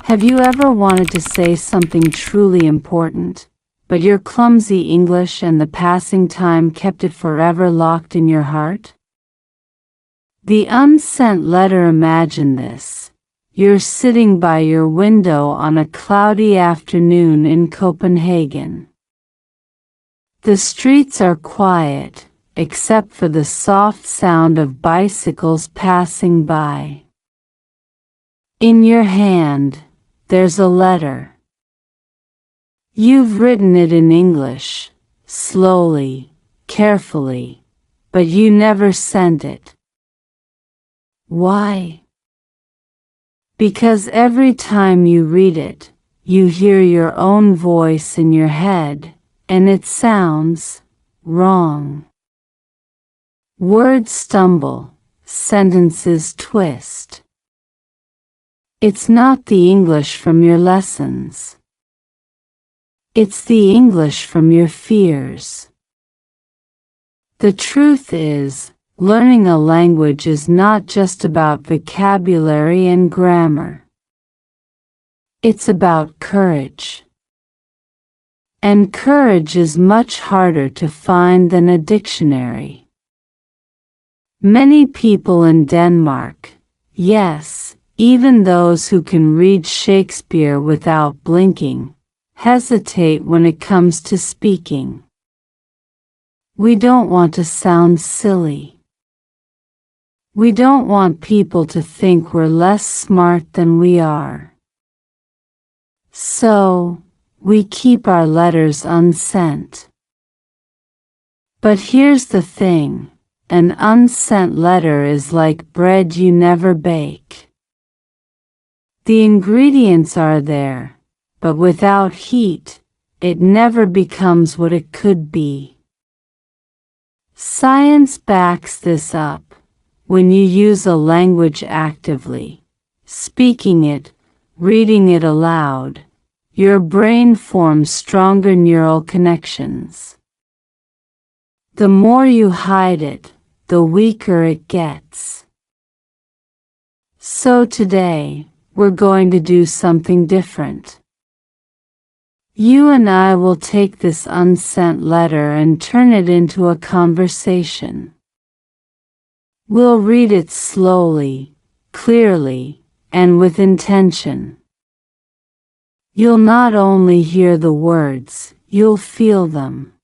Have you ever wanted to say something truly important, but your clumsy English and the passing time kept it forever locked in your heart? The unsent letter. Imagine this. You're sitting by your window on a cloudy afternoon in Copenhagen. The streets are quiet, except for the soft sound of bicycles passing by. In your hand, there's a letter. You've written it in English, slowly, carefully, but you never sent it. Why? Because every time you read it, you hear your own voice in your head, and it sounds wrong. Words stumble, sentences twist. It's not the English from your lessons. It's the English from your fears. The truth is, learning a language is not just about vocabulary and grammar. It's about courage. And courage is much harder to find than a dictionary. Many people in Denmark, yes, even those who can read Shakespeare without blinking, hesitate when it comes to speaking. We don't want to sound silly. We don't want people to think we're less smart than we are. So, we keep our letters unsent. But here's the thing, an unsent letter is like bread you never bake. The ingredients are there, but without heat, it never becomes what it could be. Science backs this up. When you use a language actively, speaking it, reading it aloud, your brain forms stronger neural connections. The more you hide it, the weaker it gets. So today, we're going to do something different. You and I will take this unsent letter and turn it into a conversation. We'll read it slowly, clearly, and with intention. You'll not only hear the words, you'll feel them.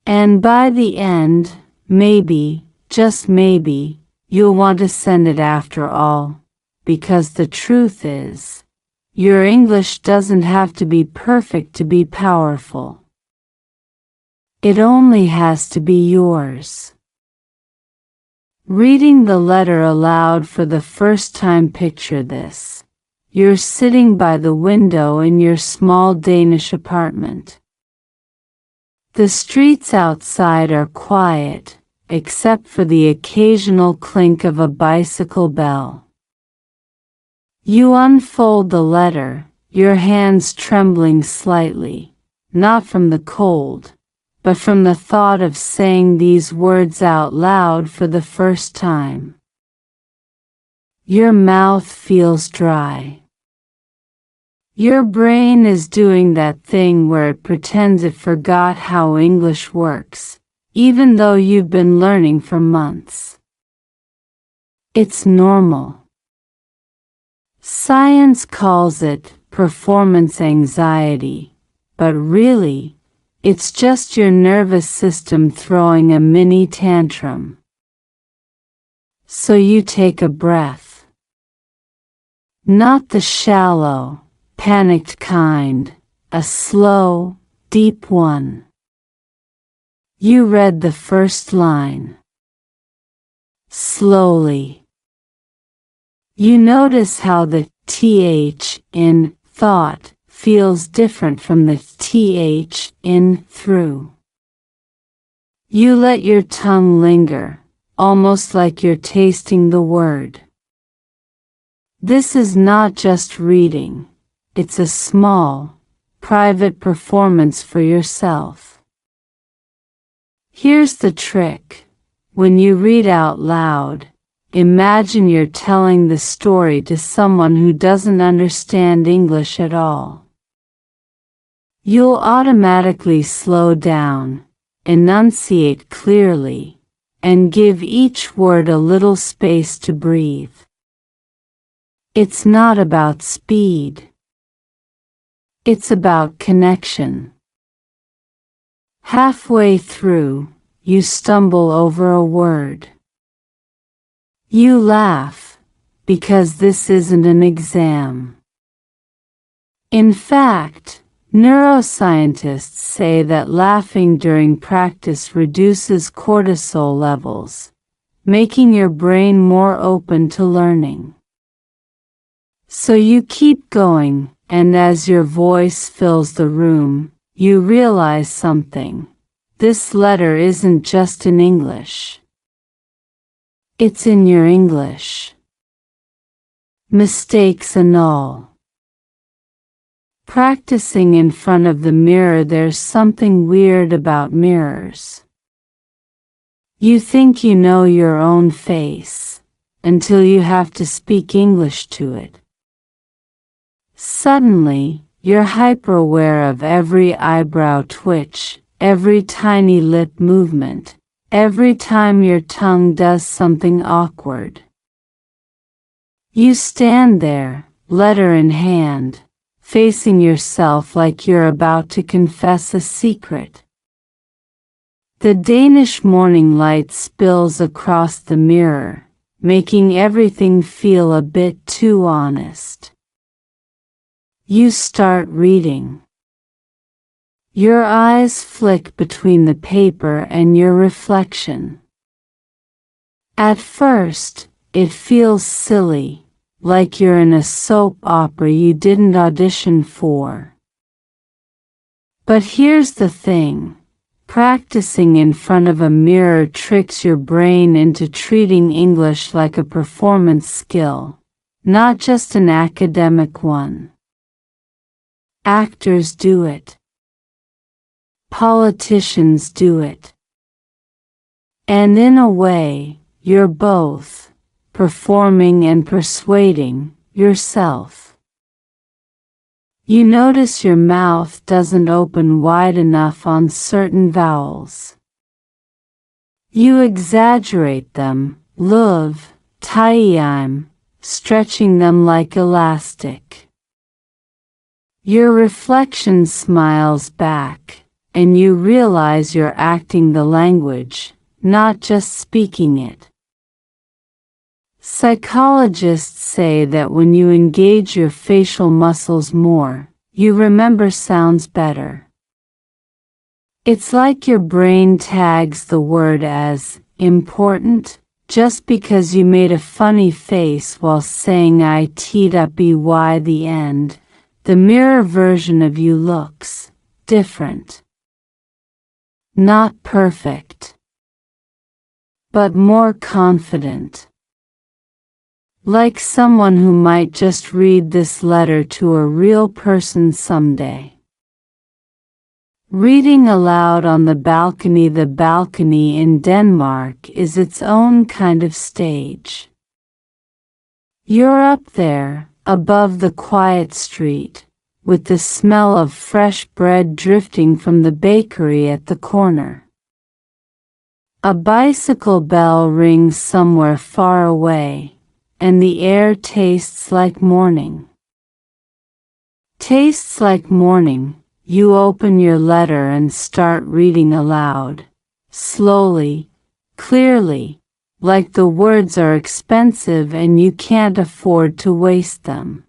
And by the end, maybe, just maybe, you'll want to send it after all. Because the truth is, your English doesn't have to be perfect to be powerful. It only has to be yours. Reading the letter aloud for the first time. Picture this. You're sitting by the window in your small Danish apartment. The streets outside are quiet, except for the occasional clink of a bicycle bell. You unfold the letter, your hands trembling slightly, not from the cold, but from the thought of saying these words out loud for the first time. Your mouth feels dry. Your brain is doing that thing where it pretends it forgot how English works, even though you've been learning for months. It's normal. Science calls it performance anxiety, but really, it's just your nervous system throwing a mini tantrum. So you take a breath. Not the shallow, panicked kind, a slow, deep one. You read the first line. Slowly. You notice how the th in thought feels different from the th in through. You let your tongue linger, almost like you're tasting the word. This is not just reading, it's a small, private performance for yourself. Here's the trick. When you read out loud, imagine you're telling the story to someone who doesn't understand English at all. You'll automatically slow down, enunciate clearly, and give each word a little space to breathe. It's not about speed. It's about connection. Halfway through, you stumble over a word. You laugh, because this isn't an exam. In fact, neuroscientists say that laughing during practice reduces cortisol levels, making your brain more open to learning. So you keep going, and as your voice fills the room, you realize something. This letter isn't just in English. It's in your English. Mistakes and all. Practicing in front of the mirror. There's something weird about mirrors. You think you know your own face, until you have to speak English to it. Suddenly, you're hyper-aware of every eyebrow twitch, every tiny lip movement, every time your tongue does something awkward. You stand there, letter in hand, facing yourself like you're about to confess a secret. The Danish morning light spills across the mirror, making everything feel a bit too honest. You start reading. Your eyes flick between the paper and your reflection. At first, it feels silly, like you're in a soap opera you didn't audition for. But here's the thing. Practicing in front of a mirror tricks your brain into treating English like a performance skill, not just an academic one. Actors do it. Politicians do it. And in a way, you're both, performing and persuading yourself. You notice your mouth doesn't open wide enough on certain vowels. You exaggerate them, löv, taim, stretching them like elastic. Your reflection smiles back, and you realize you're acting the language, not just speaking it. Psychologists say that when you engage your facial muscles more, you remember sounds better. It's like your brain tags the word as important just because you made a funny face while saying it the end. The mirror version of you looks different. Not perfect, but more confident. Like someone who might just read this letter to a real person someday. Reading aloud on the balcony. The balcony in Denmark is its own kind of stage. You're up there, above the quiet street, with the smell of fresh bread drifting from the bakery at the corner. A bicycle bell rings somewhere far away, and the air tastes like morning. Tastes like morning. You open your letter and start reading aloud, slowly, clearly, like the words are expensive and you can't afford to waste them.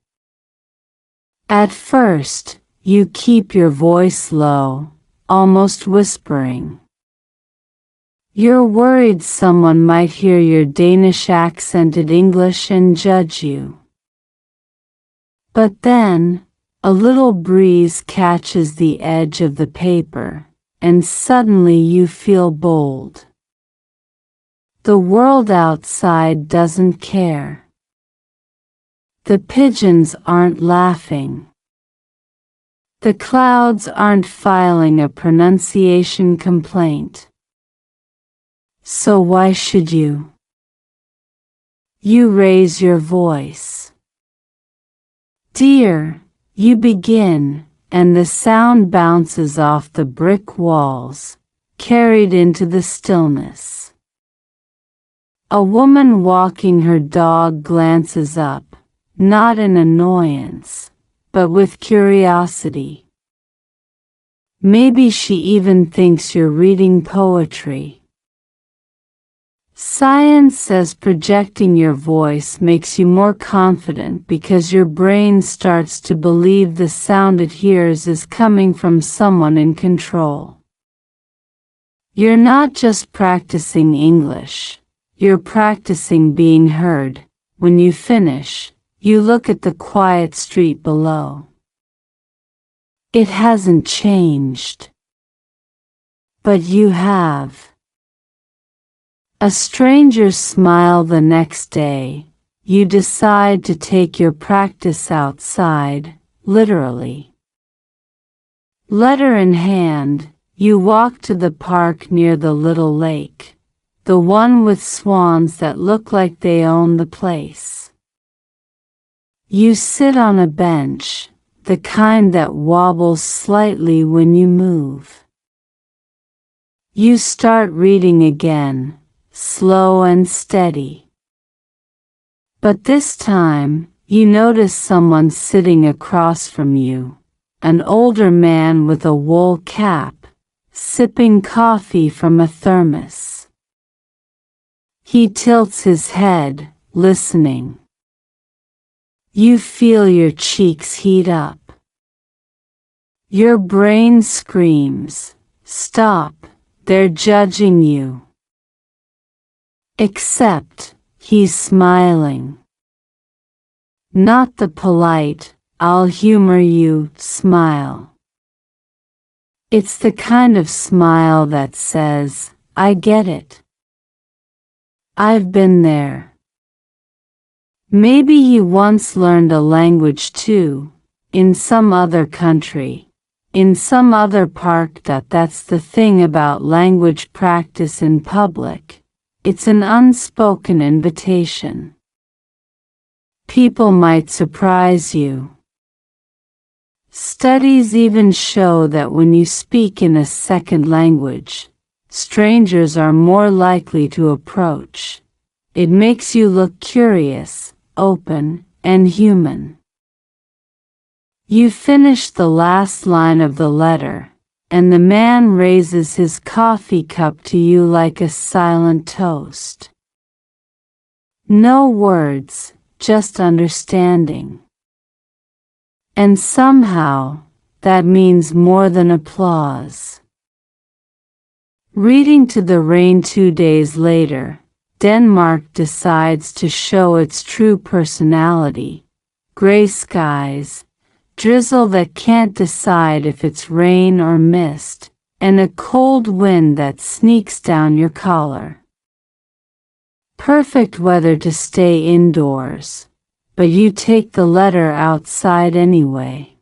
At first, you keep your voice low, almost whispering. You're worried someone might hear your Danish accented English and judge you. But then, a little breeze catches the edge of the paper, and suddenly you feel bold. The world outside doesn't care. The pigeons aren't laughing. The clouds aren't filing a pronunciation complaint. So why should you? You raise your voice. Dear, you begin, and the sound bounces off the brick walls, carried into the stillness. A woman walking her dog glances up, not in annoyance, but with curiosity. Maybe she even thinks you're reading poetry. Science says projecting your voice makes you more confident because your brain starts to believe the sound it hears is coming from someone in control. You're not just practicing English, you're practicing being heard. When you finish, you look at the quiet street below. It hasn't changed. But you have. A stranger's smile the next day. You decide to take your practice outside, literally. Letter in hand, you walk to the park near the little lake, the one with swans that look like they own the place. You sit on a bench, the kind that wobbles slightly when you move. You start reading again, slow and steady. But this time, you notice someone sitting across from you, an older man with a wool cap, sipping coffee from a thermos. He tilts his head, listening. You feel your cheeks heat up. Your brain screams, "Stop, they're judging you." Except, he's smiling. Not the polite, "I'll humor you" smile. It's the kind of smile that says, "I get it. I've been there." Maybe you once learned a language too, in some other country, in some other park. That's the thing about language practice in public. It's an unspoken invitation. People might surprise you. Studies even show that when you speak in a second language, strangers are more likely to approach. It makes you look curious, open, and human. You finish the last line of the letter, and the man raises his coffee cup to you like a silent toast. No words, just understanding. And somehow, that means more than applause. Reading to the rain 2 days later, Denmark decides to show its true personality. Gray skies, drizzle that can't decide if it's rain or mist, and a cold wind that sneaks down your collar. Perfect weather to stay indoors, but you take the letter outside anyway.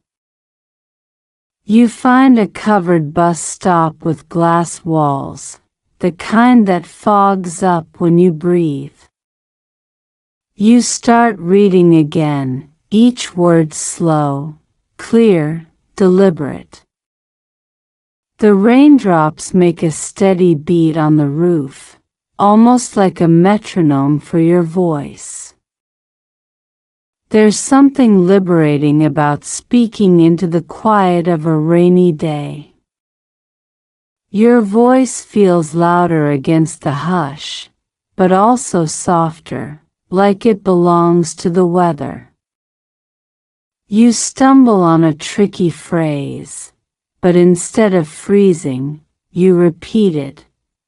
You find a covered bus stop with glass walls, the kind that fogs up when you breathe. You start reading again, each word slow, clear, deliberate. The raindrops make a steady beat on the roof, almost like a metronome for your voice. There's something liberating about speaking into the quiet of a rainy day. Your voice feels louder against the hush, but also softer, like it belongs to the weather. You stumble on a tricky phrase, but instead of freezing, you repeat it,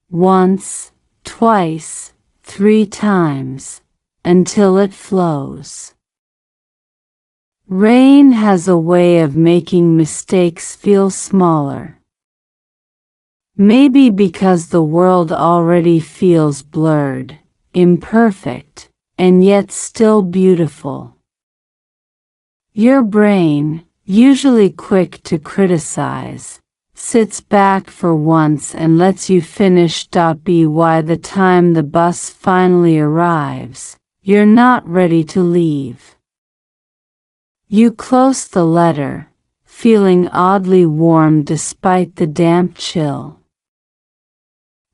once, twice, 3 times, until it flows. Rain has a way of making mistakes feel smaller. Maybe because the world already feels blurred, imperfect, and yet still beautiful. Your brain, usually quick to criticize, sits back for once and lets you finish. By the time the bus finally arrives, you're not ready to leave. You close the letter, feeling oddly warm despite the damp chill.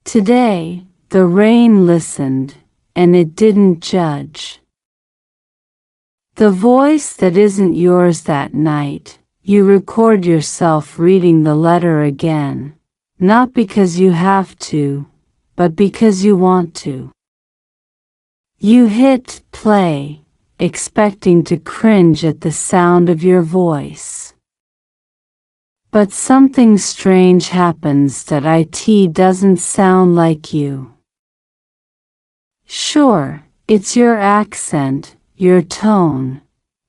Today, the rain listened, and it didn't judge. The voice that isn't yours that night, you record yourself reading the letter again, not because you have to, but because you want to. You hit play, expecting to cringe at the sound of your voice. But something strange happens that it doesn't sound like you. Sure, it's your accent, your tone,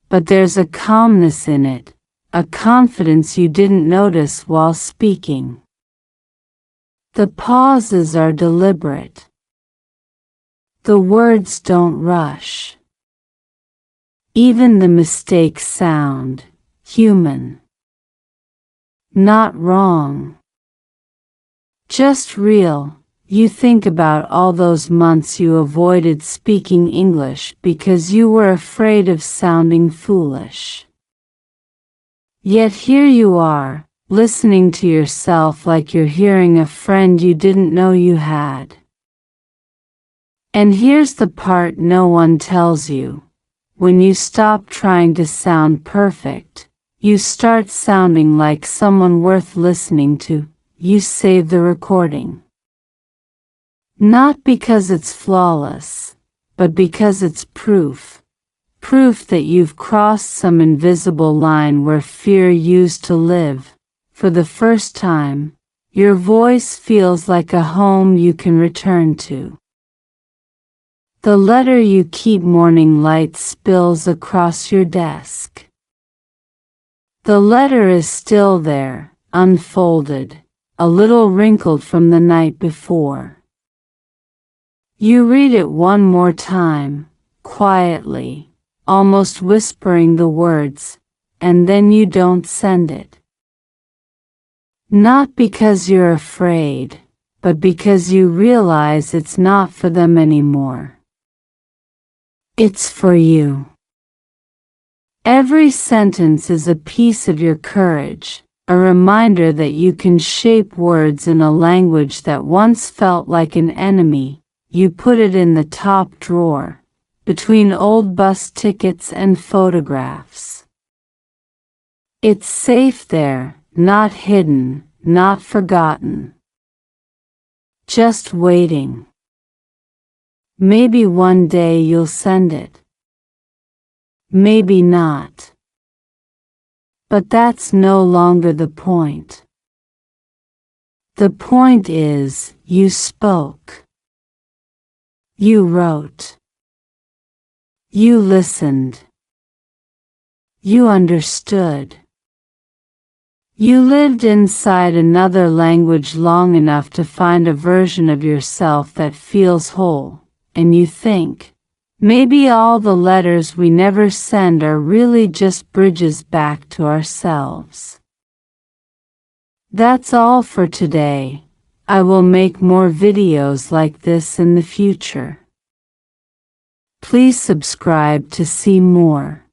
but there's a calmness in it, a confidence you didn't notice while speaking. The pauses are deliberate. The words don't rush. Even the mistakes sound human. Not wrong. Just real. You think about all those months you avoided speaking English because you were afraid of sounding foolish. Yet here you are, listening to yourself like you're hearing a friend you didn't know you had. And here's the part no one tells you. When you stop trying to sound perfect, you start sounding like someone worth listening to. You save the recording. Not because it's flawless, but because it's proof. Proof that you've crossed some invisible line where fear used to live. For the first time, your voice feels like a home you can return to. The letter you keep morning light spills across your desk. The letter is still there, unfolded, a little wrinkled from the night before. You read it one more time, quietly, almost whispering the words, and then you don't send it. Not because you're afraid, but because you realize it's not for them anymore. It's for you. Every sentence is a piece of your courage, a reminder that you can shape words in a language that once felt like an enemy. You put it in the top drawer, between old bus tickets and photographs. It's safe there, not hidden, not forgotten. Just waiting. Maybe one day you'll send it. Maybe not. But that's no longer the point. The point is, you spoke. You wrote. You listened. You understood. You lived inside another language long enough to find a version of yourself that feels whole, and you think, maybe all the letters we never send are really just bridges back to ourselves. That's all for today. I will make more videos like this in the future. Please subscribe to see more.